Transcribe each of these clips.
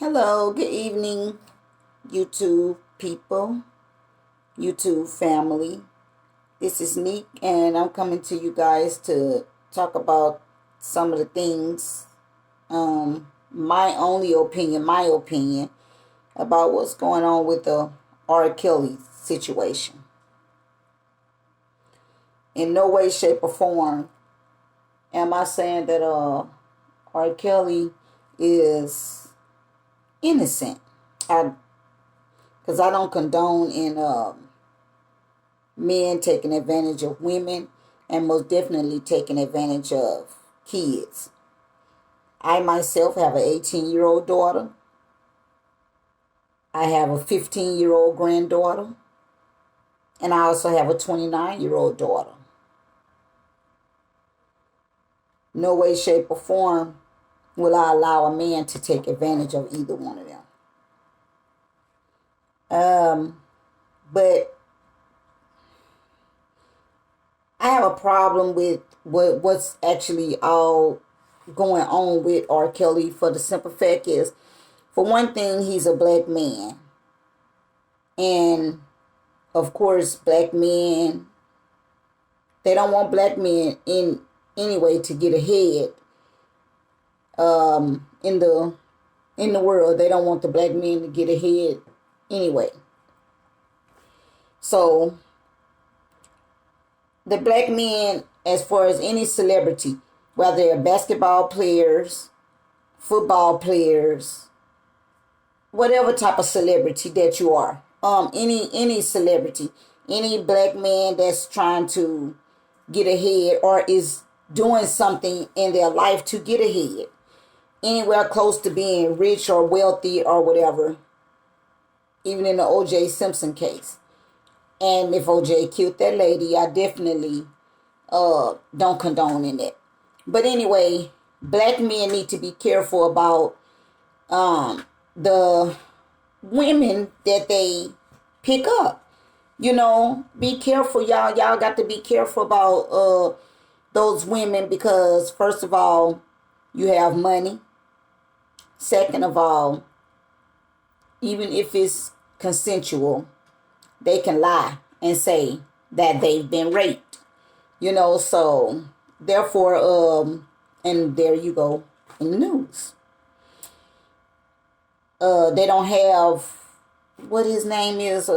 Hello, good evening, YouTube people, YouTube family. This is Neek, and I'm coming to you guys to talk about some of the things, my opinion about what's going on with the R.Kelly situation. In no way, shape, or form am I saying that R.Kelly is innocent. Because I don't condone in men taking advantage of women, and most definitely taking advantage of kids. I myself have an 18-year-old daughter. I have a 15-year-old granddaughter. And I also have a 29-year-old daughter. No way, shape, or form will I allow a man to take advantage of either one of them. But I have a problem with what's actually all going on with R. Kelly, for the simple fact is, for one thing, he's a black man. And, of course, black men, they don't want black men in any way to get ahead in the world. They don't want the black men to get ahead anyway. So, the black men, as far as any celebrity, whether they're basketball players, football players, whatever type of celebrity that you are, any celebrity, any black man that's trying to get ahead or is doing something in their life to get ahead, anywhere close to being rich or wealthy or whatever, even in the O.J. Simpson case. And if O.J. killed that lady, I definitely don't condone in it. But anyway, black men need to be careful about the women that they pick up. Be careful, y'all. Y'all got to be careful about those women, because first of all, you have money. Second of all, even if it's consensual, they can lie and say that they've been raped. So therefore, and there you go in the news. They don't have what his name is,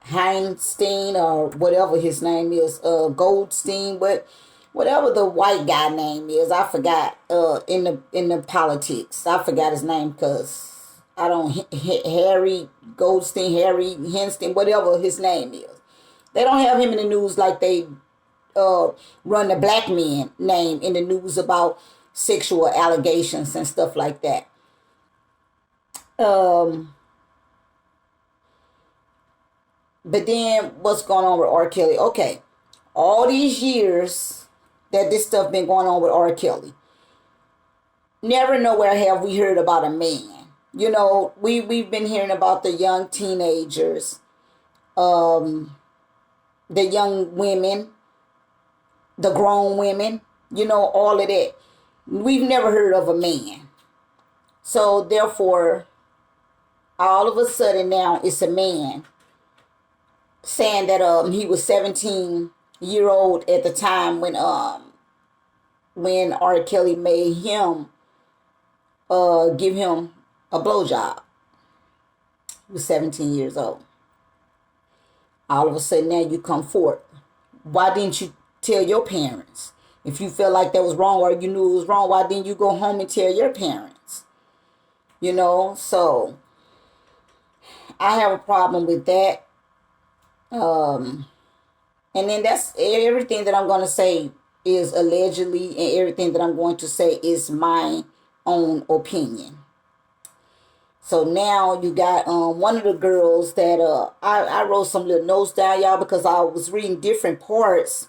Heinstein or whatever his name is, Goldstein, but whatever the white guy name is, I forgot. In the politics, I forgot his name because I don't Harry Goldstein, Harry Henston, whatever his name is. They don't have him in the news like they run the black men name in the news about sexual allegations and stuff like that. But then what's going on with R. Kelly? Okay, all these years that this stuff been going on with R. Kelly, never nowhere have we heard about a man. We've been hearing about the young teenagers, the young women, the grown women, all of that. We've never heard of a man. So therefore, all of a sudden now it's a man saying that he was 17-year-old at the time when R. Kelly made him give him a blowjob. He was 17 years old. All of a sudden now you come forth. Why didn't you tell your parents? If you felt like that was wrong or you knew it was wrong, why didn't you go home and tell your parents? So I have a problem with that. And then that's everything that I'm going to say is allegedly, and everything that I'm going to say is my own opinion. So now you got one of the girls that I wrote some little notes down, y'all, because I was reading different parts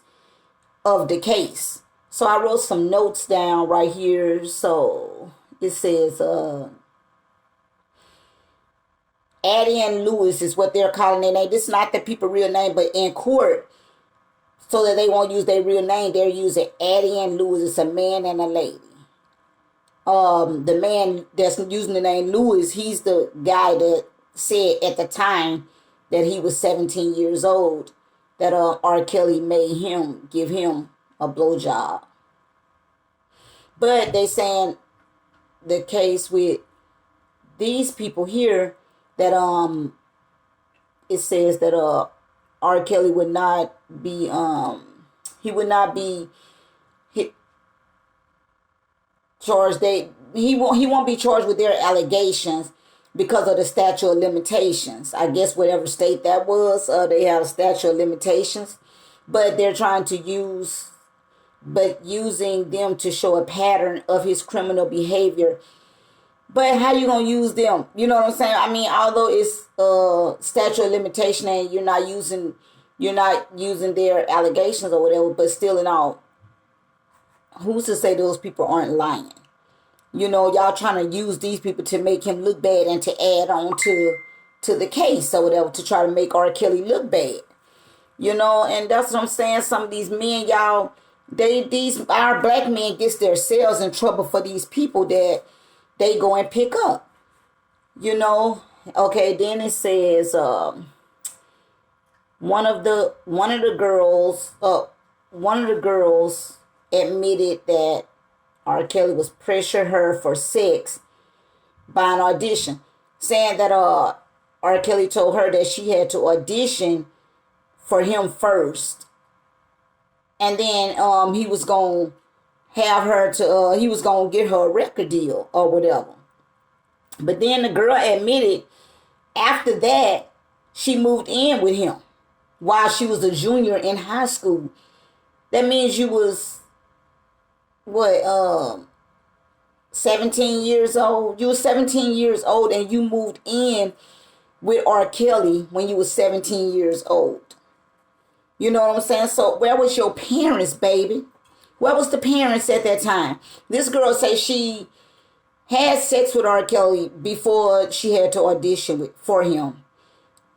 of the case. So I wrote some notes down right here. So it says Addie and Lewis is what they're calling their name. This is not the people's real name, but in court, so that they won't use their real name, they're using Addie and Lewis. It's a man and a lady. The man that's using the name Lewis, he's the guy that said at the time that he was 17 years old that R. Kelly made him give him a blowjob. But they saying the case with these people here that it says that R. Kelly would not be he would not be charged. He won't be charged with their allegations because of the statute of limitations. I guess whatever state that was, they have a statute of limitations, but they're trying to using them to show a pattern of his criminal behavior. But how you gonna use them? You know what I'm saying? I mean, although it's statute of limitation and you're not using their allegations or whatever, but still in all, who's to say those people aren't lying? You know, y'all trying to use these people to make him look bad and to add on to the case or whatever, to try to make R. Kelly look bad. You know, and that's what I'm saying. Some of these men, y'all, our black men gets themselves in trouble for these people that they go and pick up. You know, okay. Then it says one of the girls admitted that R. Kelly was pressuring her for sex by an audition, saying that R. Kelly told her that she had to audition for him first, and then he was gonna have her to he was gonna get her a record deal or whatever. But then the girl admitted after that she moved in with him while she was a junior in high school. That means you was what 17 years old. You were 17 years old and you moved in with R. Kelly when you were 17 years old. You know what I'm saying? So where was your parents, baby? Where was the parents at that time? This girl says she had sex with R. Kelly before she had to audition for him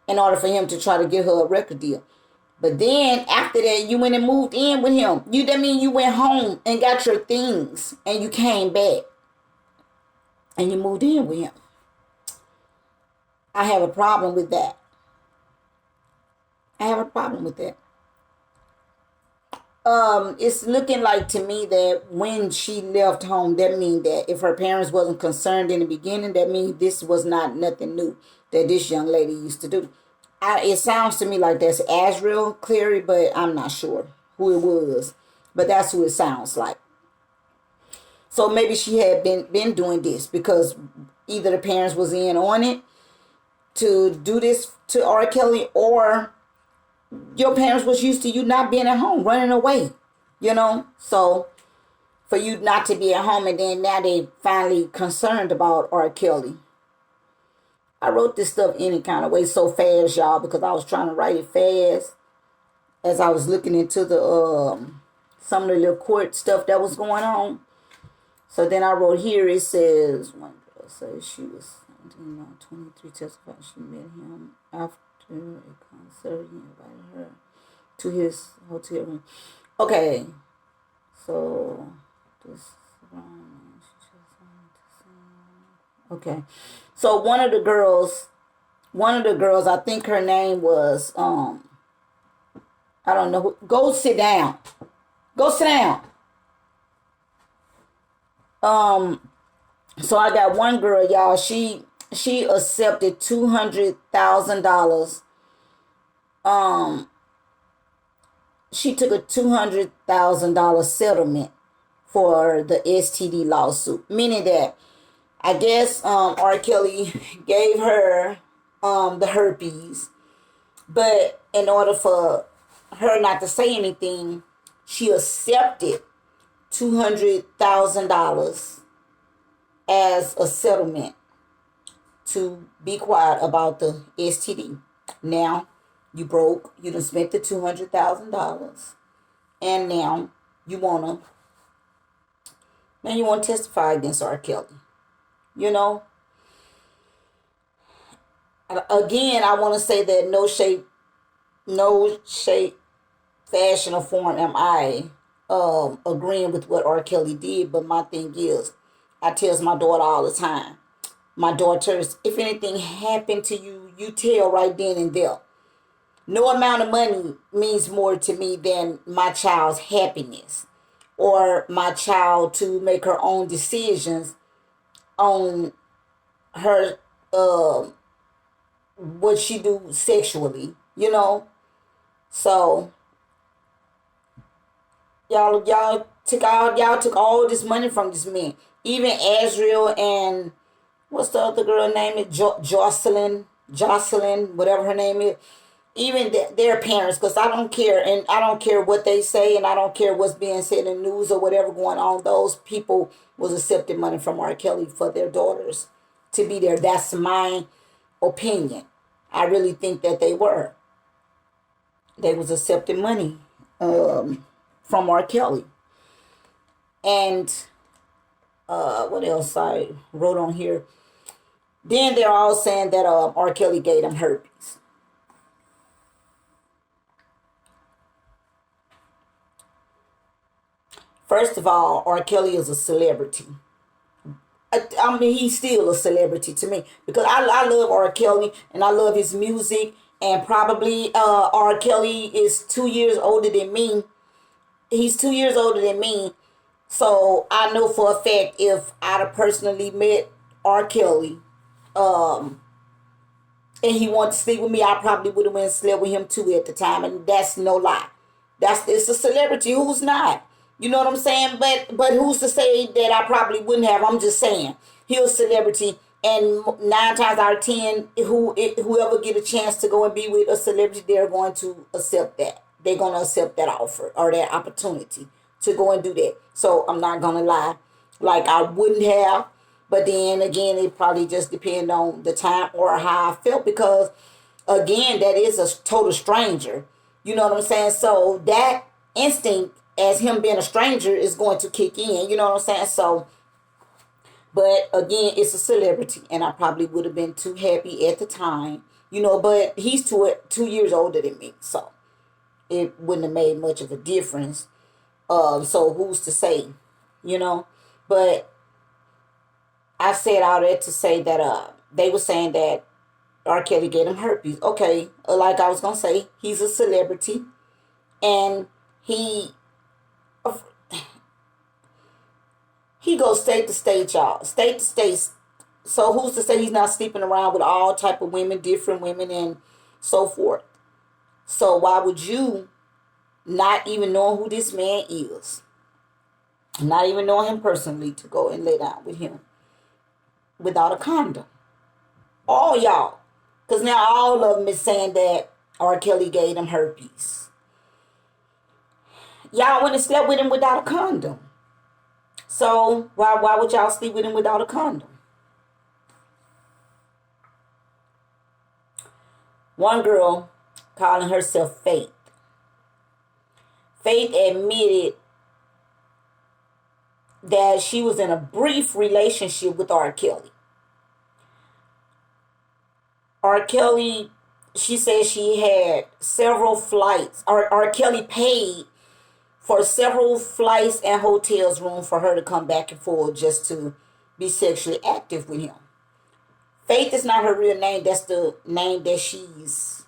in order for him to try to get her a record deal. But then after that, you went and moved in with him. That mean you went home and got your things and you came back and you moved in with him. I have a problem with that. It's looking like to me that when she left home, that means that if her parents wasn't concerned in the beginning, that means this was not nothing new that this young lady used to do. It sounds to me like that's Azriel Cleary, but I'm not sure who it was. But that's who it sounds like. So maybe she had been doing this because either the parents was in on it to do this to R. Kelly, or your parents was used to you not being at home, running away, you know? So for you not to be at home, and then now they finally concerned about R. Kelly. I wrote this stuff any kind of way so fast, y'all, because I was trying to write it fast as I was looking into the some of the little court stuff that was going on. So then I wrote here, it says, one girl says she was 23, testified she met him after a concert. He invited her to his hotel room. Okay, so this okay. So one of the girls, I think her name was I don't know. Go sit down. So I got one girl, y'all. She accepted $200,000. She took a $200,000 settlement for the STD lawsuit, meaning that I guess R. Kelly gave her the herpes, but in order for her not to say anything, she accepted $200,000 as a settlement to be quiet about the STD. Now you broke, you done spent the $200,000, and now you wanna testify against R. Kelly. You know, again, I want to say that no shape, fashion, or form am I agreeing with what R. Kelly did. But my thing is, I tells my daughter all the time. My daughters, if anything happened to you, you tell right then and there. No amount of money means more to me than my child's happiness or my child to make her own decisions on her what she do sexually, you know. So y'all took all this money from this man. Even Azriel and what's the other girl name? Is Jocelyn, whatever her name is. Even their parents, because I don't care, and I don't care what they say, and I don't care what's being said in the news or whatever going on. Those people was accepting money from R. Kelly for their daughters to be there. That's my opinion. I really think that they were. They was accepting money from R. Kelly. And what else I wrote on here? Then they're all saying that R. Kelly gave them herpes. First of all, R. Kelly is a celebrity. I mean, he's still a celebrity to me because I love R. Kelly and I love his music. And probably R. Kelly is 2 years older than me. He's 2 years older than me. So I know for a fact if I'd have personally met R. Kelly and he wanted to sleep with me, I probably would have went and slept with him too at the time. And that's no lie. It's a celebrity. Who's not? You know what I'm saying? But who's to say that I probably wouldn't have? I'm just saying. He's a celebrity. And 9 times out of 10, whoever get a chance to go and be with a celebrity, they're going to accept that. They're going to accept that offer or that opportunity to go and do that. So I'm not going to lie. Like I wouldn't have. But then again, it probably just depend on the time or how I felt because, again, that is a total stranger. You know what I'm saying? So that instinct as him being a stranger is going to kick in. You know what I'm saying? So, but again, it's a celebrity, and I probably would have been too happy at the time. You know, but he's 2 years older than me, so it wouldn't have made much of a difference. So who's to say? You know, but I said all that to say that they were saying that R. Kelly gave him herpes. Okay, like I was gonna say, he's a celebrity, and he goes state to state, y'all, state to state. So who's to say he's not sleeping around with all type of women, different women, and so forth? So why would you not even know who this man is, not even know him personally, to go and lay down with him without a condom? All y'all. Because now all of them is saying that R. Kelly gave them herpes. Y'all went and slept with him without a condom. So why would y'all sleep with him without a condom? One girl calling herself Faith. Faith admitted that she was in a brief relationship with R. Kelly. R. Kelly, she said she had several flights. R. Kelly paid for several flights and hotels room for her to come back and forth just to be sexually active with him. Faith is not her real name. That's the name that she's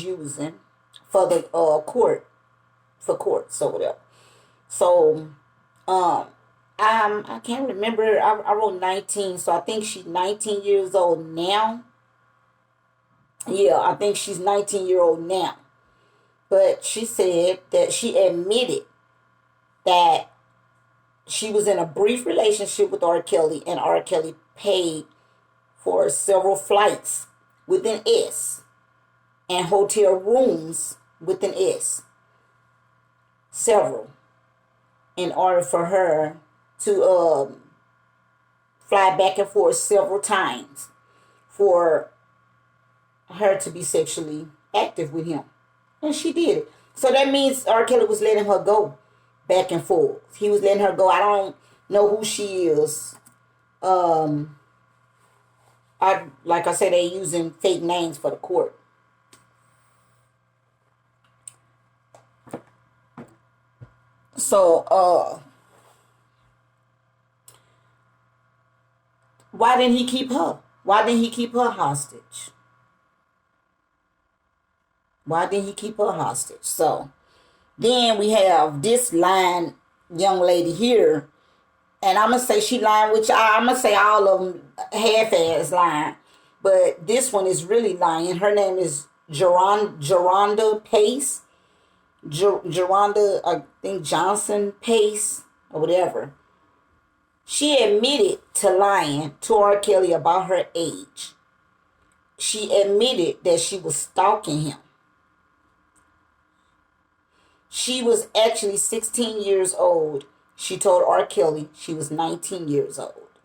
using for the for courts or whatever. So I can't remember. I wrote 19, so I think she's 19 years old now. Yeah, I think she's 19-year-old now. But she said that she admitted that she was in a brief relationship with R. Kelly, and R. Kelly paid for several flights with an S and hotel rooms with an S. Several. In order for her to fly back and forth several times for her to be sexually active with him. And she did it. So that means R. Kelly was letting her go back and forth. He was letting her go. I don't know who she is. Like I said, they using fake names for the court. So, why didn't he keep her? Why didn't he keep her hostage? Why didn't he keep her hostage? So then we have this lying young lady here, and I'm gonna say she lying, which I'm gonna say all of them half-ass lying, but this one is really lying. Her name is Geronda Pace, Geronda, I think Johnson Pace or whatever. She admitted to lying to R. Kelly about her age. She admitted that she was stalking him. She was actually 16 years old. She told R. Kelly she was 19 years old.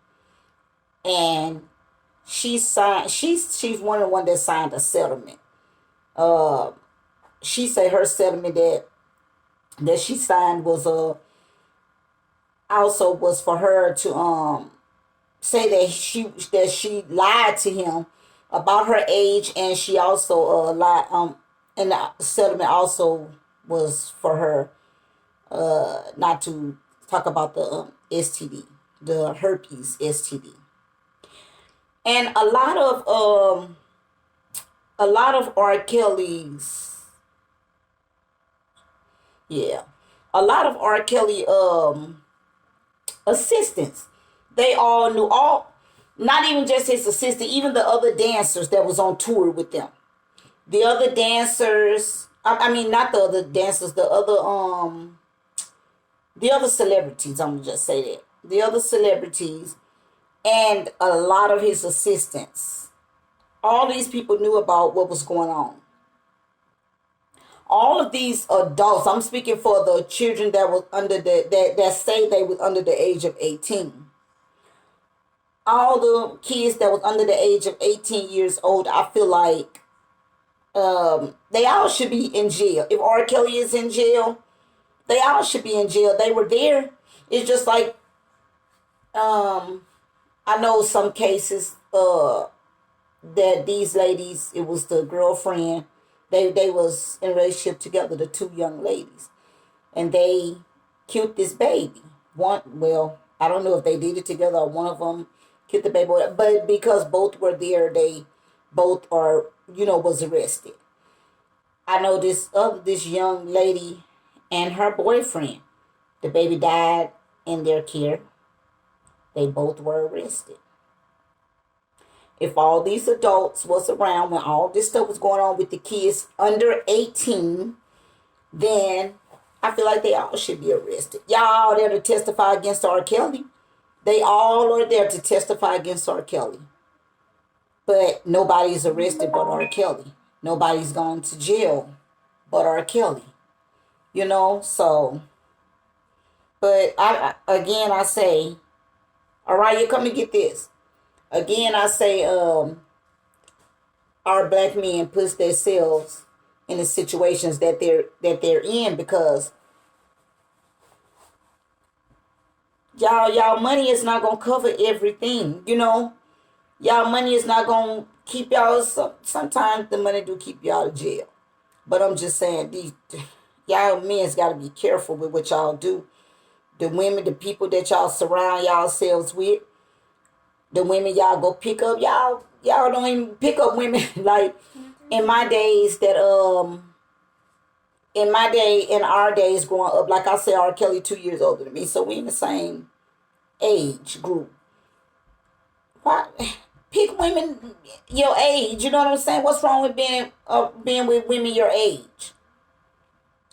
And she signed she's one of the ones that signed a settlement. Uh she said her settlement that she signed was also was for her to say that she lied to him about her age, and she also lied and the settlement also was for her not to talk about the STD, the herpes STD. And a lot of R. Kelly's, yeah, a lot of R. Kelly assistants, they all knew, all, not even just his assistant, even the other dancers that was on tour with them. The other dancers, I mean not the other dancers, the other celebrities, I'm gonna just say that. The other celebrities and a lot of his assistants. All these people knew about what was going on. All of these adults, I'm speaking for the children that was under that say they was under the age of 18. All the kids that was under the age of 18 years old, I feel like they all should be in jail. If R. Kelly is in jail, they all should be in jail. They were there. It's just like I know some cases that these ladies, it was the girlfriend, they was in a relationship together, the two young ladies, and they killed this baby. One, well, I don't know if they did it together or one of them killed the baby, but because both were there, they both are, was arrested. I know this young lady and her boyfriend, the baby died in their care. They both were arrested. If all these adults was around when all this stuff was going on with the kids under 18, then I feel like they all should be arrested. Y'all are there to testify against R. Kelly. They all are there to testify against R. Kelly. But nobody's arrested but R. Kelly. Nobody's gone to jail but R. Kelly. So, but again, I say, all right, you come and get this. Again, I say, our black men puts themselves in the situations that they're in because y'all money is not gonna cover everything. Y'all money is not gonna keep y'all. Sometimes the money do keep y'all in jail, but I'm just saying y'all men's got to be careful with what y'all do. The women, the people that y'all surround yourselves with, the women y'all go pick up, y'all don't even pick up women like in my days that in our days growing up, like I said, R. Kelly 2 years older than me, so we in the same age group. Why pick women your age? You know what I'm saying? What's wrong with being with women your age?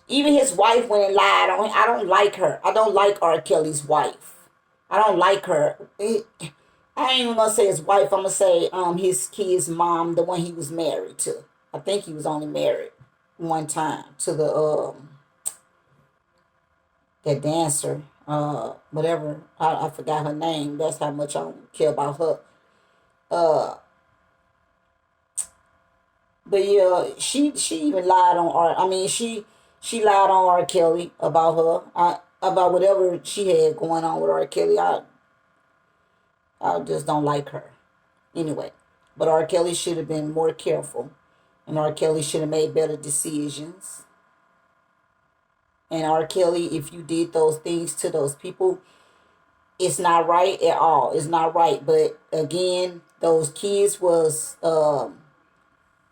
Even his wife went and lied on him. I don't like her. I don't like R. Kelly's wife. I don't like her. I ain't even gonna say his wife. I'm gonna say his kid's mom, the one he was married to. I think he was only married one time to the that dancer, whatever. I forgot her name. That's how much I don't care about her. Uh, but yeah, she even lied on R. I mean, she lied on R. Kelly about her. About whatever she had going on with R. Kelly. I just don't like her. Anyway, but R. Kelly should have been more careful, and R. Kelly should have made better decisions. And R. Kelly, if you did those things to those people, it's not right at all. It's not right. But again, those kids was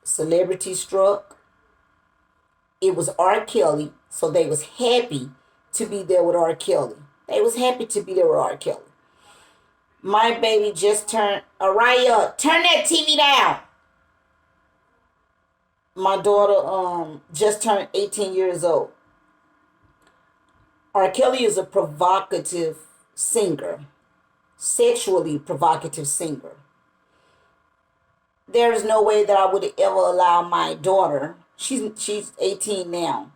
celebrity struck. It was R. Kelly, so they was happy to be there with R. Kelly. They was happy to be there with R. Kelly. My baby just turned, Araya, turn that TV down. My daughter just turned 18 years old. R. Kelly is a provocative singer, sexually provocative singer. There is no way that I would ever allow my daughter. She's 18 now,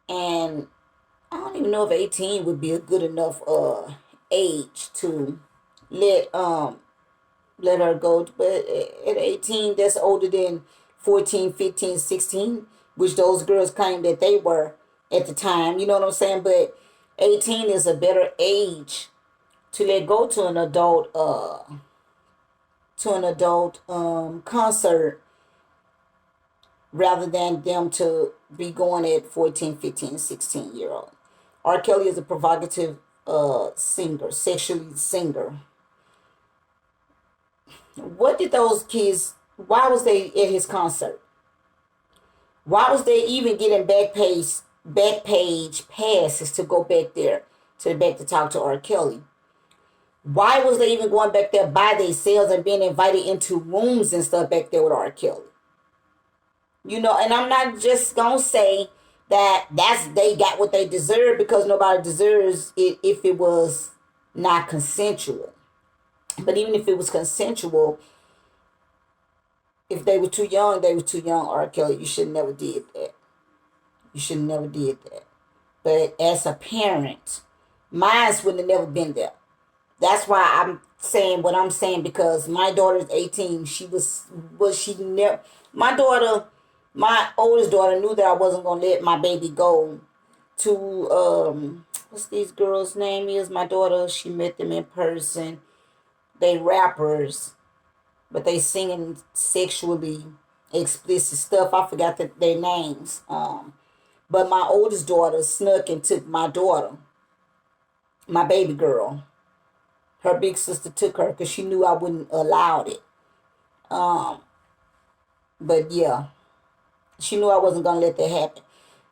and I don't even know if 18 would be a good enough age to let let her go. But at 18, that's older than 14, 15, 16, which those girls claimed that they were at the time. You know what I'm saying? But 18 is a better age to let go to an adult concert rather than them to be going at 14, 15, 16-year old. R. Kelly is a provocative singer, sexually singer. What did those kids, why was they at his concert? Why was they even getting back page passes to go back there, to the back to talk to R. Kelly? Why was they even going back there by themselves and being invited into rooms and stuff back there with R. Kelly? You know, and I'm not just gonna say that they got what they deserve, because nobody deserves it if it was not consensual. But even if it was consensual, if they were too young, they were too young. R. Kelly, you should never did that. You should never did that. But as a parent, mine would have never been there. That's why I'm saying what I'm saying, because my daughter's 18. She never, my oldest daughter knew that I wasn't gonna let my baby go to what's these girls' name is? My daughter, she met them in person. They rappers, but they singing sexually explicit stuff. I forgot their names. But my oldest daughter snuck and took my daughter, my baby girl. Her big sister took her because she knew I wouldn't allow it. But yeah, she knew I wasn't gonna let that happen.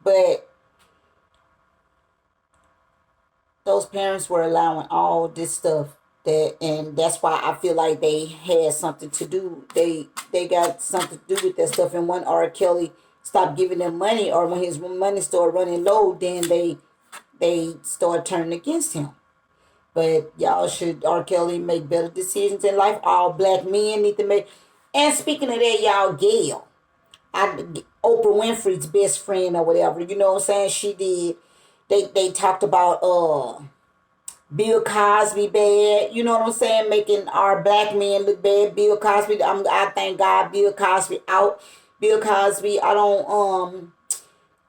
But those parents were allowing all this stuff, and that's why I feel like they had something to do. They got something to do with that stuff. And when R. Kelly stopped giving them money, or when his money started running low, then they started turning against him. But y'all should, R. Kelly, make better decisions in life. All black men need to make. And speaking of that, y'all, Gail, Oprah Winfrey's best friend or whatever, you know what I'm saying? She did. They talked about Bill Cosby bad. You know what I'm saying? Making our black men look bad. Bill Cosby. I thank God Bill Cosby out. Bill Cosby. I don't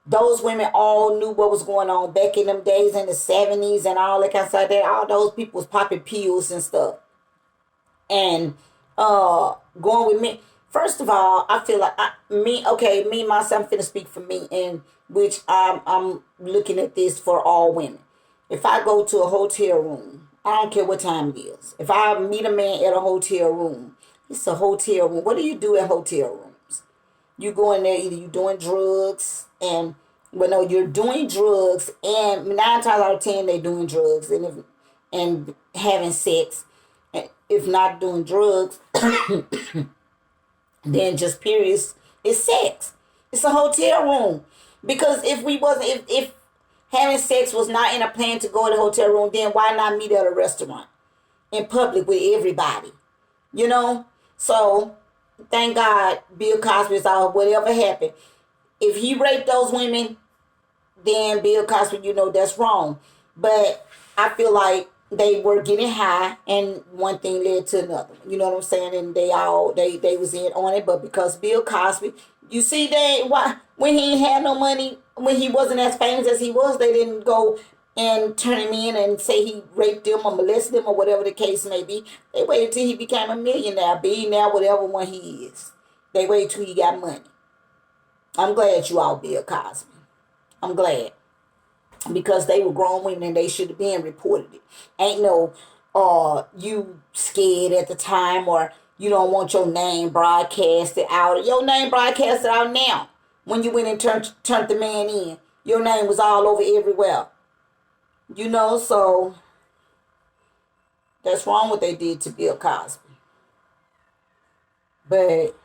Those women all knew what was going on back in them days in the 70s and all that kind of stuff. That all those people was popping pills and stuff. And going with me. First of all, I feel like me myself, I'm finna speak for me, and which I'm looking at this for all women. If I go to a hotel room, I don't care what time it is. If I meet a man at a hotel room, it's a hotel room. What do you do at hotel rooms? You go in there, either you doing drugs, and well, no, you're doing drugs, and 9 times out of 10 they doing drugs and having sex. And if not doing drugs, then just period, it's sex. It's a hotel room. Because if having sex was not in a plan to go to the hotel room, then why not meet at a restaurant in public with everybody? You know? So thank God Bill Cosby is out. Whatever happened, if he raped those women, then Bill Cosby, that's wrong. But I feel like they were getting high, and one thing led to another. You know what I'm saying? And they was in on it. But because Bill Cosby, you see, when he ain't had no money, when he wasn't as famous as he was, they didn't go and turn him in and say he raped them or molested them or whatever the case may be. They waited till he became a millionaire, billionaire, whatever one he is. They waited till he got money. I'm glad you all Bill Cosby. I'm glad. because they were grown women and they should have been reported it. Ain't no you scared at the time, or you don't want your name broadcasted out. Your name broadcasted out now. When you went and turned the man in, your name was all over everywhere. So that's wrong what they did to Bill Cosby. But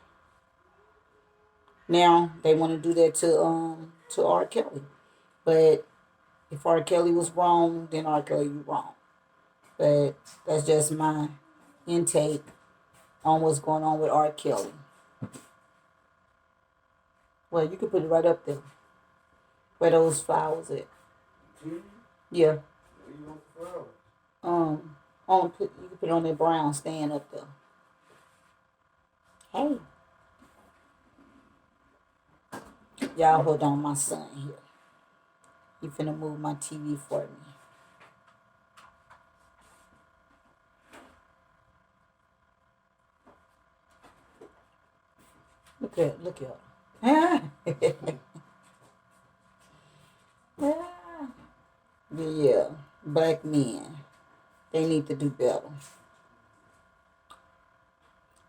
now they want to do that to R. Kelly. But if R. Kelly was wrong, then R. Kelly was wrong. But that's just my intake on what's going on with R. Kelly. Well, you could put it right up there. Where those flowers at? Yeah. You can put it on that brown stand up there. Hey. Y'all hold on, my son here. He finna move my TV for me. Look at Yeah, black men, they need to do better.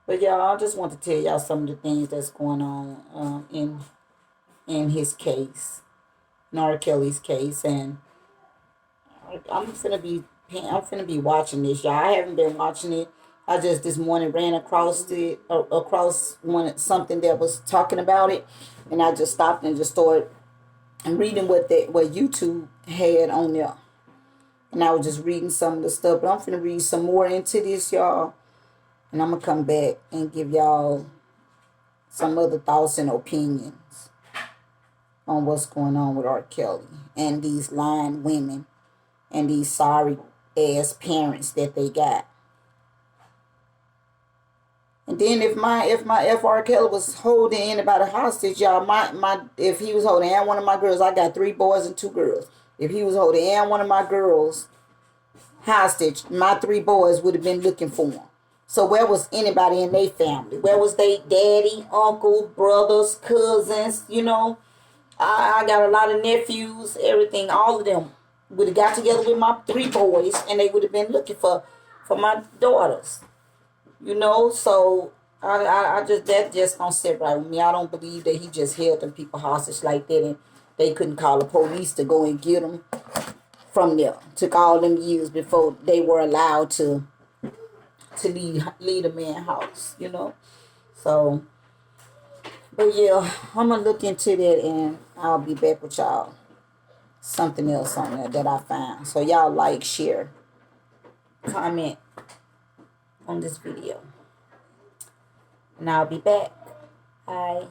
But y'all, I just want to tell y'all some of the things that's going on in his case, in R. Kelly's case, and I'm finna be watching this, y'all. I haven't been watching it. I just this morning ran across something that was talking about it, and I just stopped and just started reading what YouTube had on there, and I was just reading some of the stuff. But I'm finna read some more into this, y'all, and I'm gonna come back and give y'all some other thoughts and opinions on what's going on with R. Kelly and these lying women and these sorry ass parents that they got. And then if R. Kelly was holding anybody hostage, y'all, if he was holding one of my girls, I got 3 boys and 2 girls. If he was holding one of my girls hostage, my 3 boys would have been looking for him. So where was anybody in their family? Where was they daddy, uncle, brothers, cousins? I got a lot of nephews, everything. All of them would have got together with my 3 boys, and they would have been looking for my daughters. So I just that just don't sit right with me. I don't believe that he just held them people hostage like that, and they couldn't call the police to go and get them from there. Took all them years before they were allowed to leave a man's house. So, but yeah, I'm gonna look into that, and I'll be back with y'all. Something else on there that I found. So y'all like, share, comment on this video. And I'll be back. Bye.